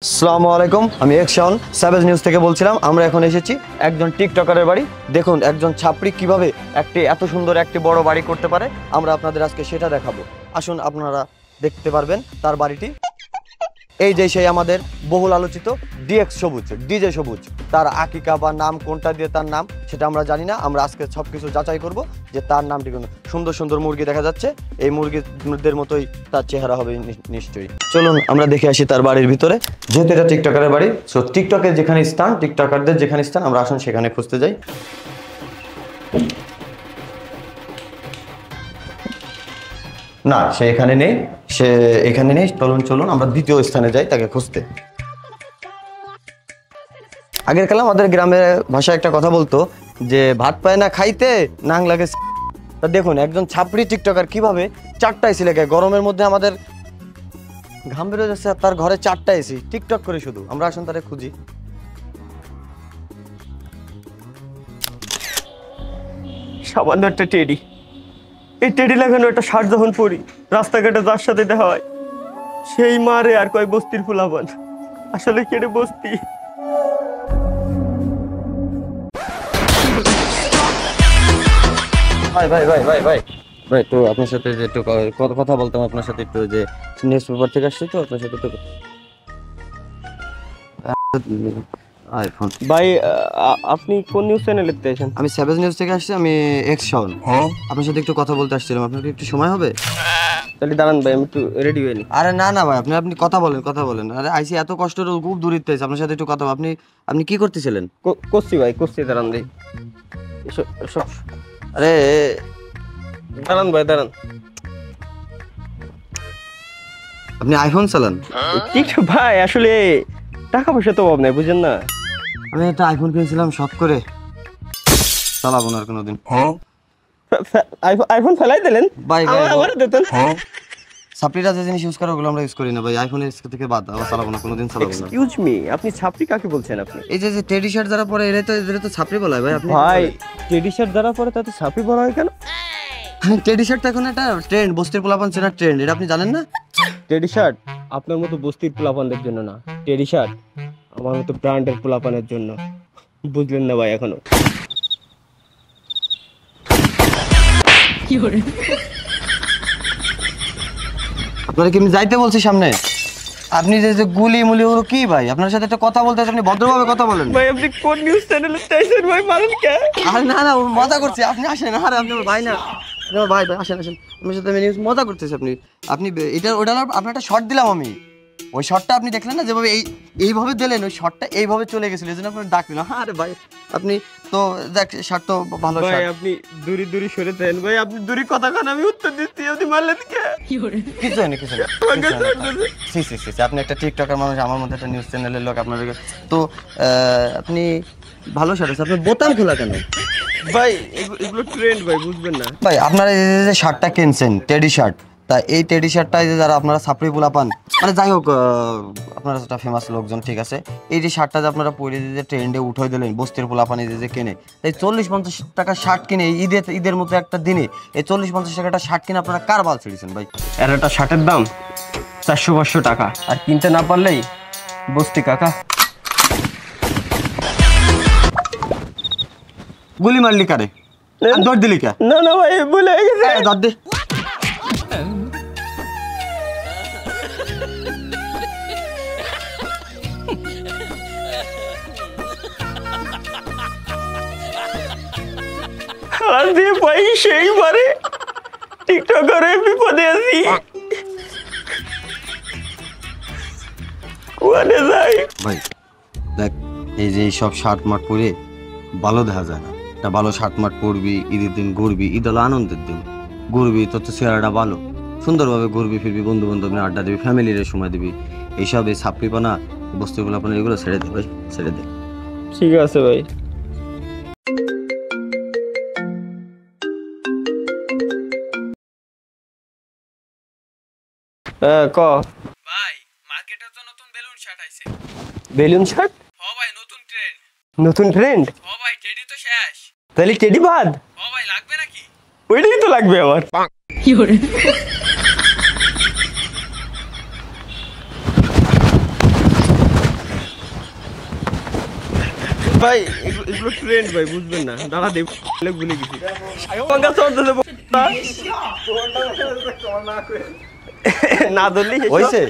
আসসালামু আলাইকুম, আমি একশন সাবেজ নিউজ থেকে বলছিলাম। আমরা এখন এসেছি একজন টিকটকারের বাড়ি। দেখুন একজন ছাপড়ি কিভাবে এত সুন্দর একটি বড় বাড়ি করতে পারে। আমরা আপনাদের আজকে সেটা দেখাবো। আসুন, আপনারা দেখতে পারবেন তার বাড়িটি। এই যে সেই আমাদের বহুল আলোচিত ডিজে সবুজ। তার আকিকা বা নাম কোনটা দিয়ে তার নাম সেটা আমরা জানি না। আমরা আজকে সবকিছু যাচাই করব যে তার নামটি কোন। সুন্দর সুন্দর মুরগি দেখা যাচ্ছে, এই মুরগিদের মতোই তার চেহারা হবে নিশ্চয়ই। চলুন আমরা দেখে আসি তার বাড়ির ভিতরে। যেহেতু এটা টিকটকারের বাড়ি, সো টিকটকের যেখানে স্থান, টিকটকারদের যেখানে স্থান, আমরা আসুন সেখানে খুঁজতে যাই। না, সে এখানে নেই, সে এখানে নেই। চলুন আমরা দ্বিতীয় স্থানে যাই তাকে খুঁজতে। আগের কালে আমাদের গ্রামের ভাষায় একটা কথা বলতো যে ভাত পায় না খাইতে, নাং লাগে। তা দেখুন একজন ছাপড়ি টিকটকার কিভাবে 4টা এসি লাগে। গরমের মধ্যে আমাদের ঘাম বেরোয় যাচ্ছে, তার ঘরে 4টা এসি, টিকটক করে শুধু। আমরা আসুন তারে খুঁজি। সামান্য একটা টেডি, এই টেডি লাগানো একটা শার্ট যখন পরি, রাস্তাঘাটে যার সাথে দেখা হয় সেই মারে আর কয় বস্তির ফুলাবান। আসলে কেটে বস্তি। ভাই তো আপনার সাথে যে একটু কথা বলতাম আপনার সাথে একটু, যে নিউজ পেপার থেকে আসছি তো আপনার সাথে একটু আইফোন। ভাই আপনি কোন নিউজ চ্যানেলে দেখতেছেন? আমি সাবেজ নিউজ থেকে আসছি, আমি এক্স শাওন। আপনার সাথে একটু কথা বলতে আসছিলাম। আপনার কি একটু সময় হবে? তাহলে দাঁড়ান ভাই, আমি একটু রেডি হয়ে নি। আরে না ভাই, আপনি কথা বলেন। আরে আইসি এত কষ্ট খুব দূরিত্ব আছে, আপনার সাথে একটু কথা। আপনি কি করতেছিলেন? করছি ভাই, করছি। দাঁড়ান ভাই, আরে দাঁড়ান ভাই, দাঁড়ান। আপনি আইফোন চালান? ঠিক ভাই, আসলে টাকা পয়সা তো অভাব নাই, বুঝেন না। আমি একটা আইফোন কিনেছিলাম শখ করে, চালাবো না আর কোনোদিন। আইফোন ফেলাই দিলেন ভাই আমারে দিতেন। সাপ্লিরা যে জিনিস ইউজ করে ওগুলো আমরা ইউজ করি না ভাই। আইফোনের থেকে বাদ, আবার চালাবো না, কোনোদিন চালাবো না। এক্সকিউজ মি, আপনি ছাপড়ি কাকে বলছেন? আপনি এই যে টেডি শার্ট যারা পরে এরা তো ছাপড়ি বলা হয় ভাই। আপনি ভাই টেডি শার্ট দ্বারা পরে তাতে ছাপড়ি বলা হয় কেন? টেডি শার্ট তো এখন একটা ট্রেন্ড, বস্তির পোলাপান চেনার ট্রেন্ড, এটা আপনি জানেন না? টেডি শার্ট আপনার মতো বস্তির পোলাপানদের জন্য না, টেডি শার্ট আমার মতো ব্র্যান্ডের পোলাপানের জন্য। বুঝলেন না ভাই এখনো? আপনারা কি আমি যাইতে বলছি সামনে? আপনি যে গুলি মুলি ওগুলো কি ভাই? আপনার সাথে একটা কথা বলতে, আপনি ভদ্রভাবে কথা বলেন ভাই। আপনি কোন নিউজ চ্যানেলে চাইছেন ভাই? মারেন কে? আরে না মজা করছি। আপনি আসেন। আরে আপনি আমার ভাই না, ভাই আসেন। আপনার সাথে আমি নিউজ মজা করতেছি। আপনি ওটা আপনার একটা শর্ট দিলাম আমি। ওই শর্টটা আপনি দেখলেন না, যেভাবে এইভাবে দিলেন, ওই শর্টটা এইভাবে চলে গেছিল, এই জন্য আপনার ডাক দিলাম। আরে ভাই আপনি তো দেখ, শার্ট তো ভালো ভাই। শার্ট। আপনি দূরে সরে দেন ভাই, আপনি দূরে কথা কান, আমি উত্তর দিচ্ছি। আপনি মারলেন কে? কিছু হয়নি। আপনি একটা টিকটকার মানুষ, আমার মধ্যে একটা নিউজ চ্যানেলের লোক। আপনার তো আপনি ভালো শার্ট আছে, আপনার বোতাম খোলা কেন ভাই? এগুলো ট্রেন্ড ভাই, বুঝবেন না ভাই। আপনারা এই যে শার্টটা কিনছেন টেডি শার্ট, তা এই টেডি শার্টটা যে যারা আপনারা ছাপড়ি পোলা পান, মানে যাই হোক আপনারা একটা ফেমাস লোকজন, ঠিক আছে, এই যে শার্টটা যে আপনারা পরে যে ট্রেন্ডে উঠাই দিলেন, বস্তির পোলা পান যে কেনে, এই 40-50 টাকা শার্ট কিনে ঈদের মতো একটা দিনে এই 40-50 টাকাটা শার্ট কিনে আপনারা কার বাল ছেড়েছেন ভাই? এর একটা শার্টের দাম 400-500 টাকা, আর কিনতে না পারলেই বস্তি কাকা। গুলি মারলি কারে? দৌড় দিলি কে? না ভাই, ভুলে গেছে। দৌড় দে। আর দিয়ে ভাই সেইবারে টিকটকারে বিপদে আছি। কোয়ানে যাই ভাই দেখ, এই যে সব শার্ট মার্ট পরে ভালো দেখা যায় না। একটা ভালো শার্ট মার্ট পরবি, ঈদের দিন ঘুরবি, ঈদ হলো আনন্দের দিন, ঘুরবি, তোর তো চেহারাটা ভালো, সুন্দরভাবে ঘুরবি ফিরবি, বন্ধু বান্ধব নিয়ে আড্ডা দিবি, ফ্যামিলির সময় দিবি। এইসব এই ছাপড়িপানা, বস্তিগুলাপানা, এগুলো ছেড়ে দে ভাই, ছেড়ে দে। ঠিক আছে ভাই। ক ভাই, মার্কেটে তো নতুন বেলুন শার্ট আইছে। Balloon shirt? হ ভাই, নতুন ট্রেন্ড। নতুন ট্রেন্ড? হ ভাই, টেডি তো শেষ। তাহলে টেডি বাদ? হ ভাই, লাগবে নাকি? ওইটাই তো লাগবে আমার। ভাই এগুলো ট্রেন্ড ভাই, বুঝবেন না, দাঁড়া দেব ভুলে গেছি। পাঙ্গা চলতেছে না ধরলেই হয়েছে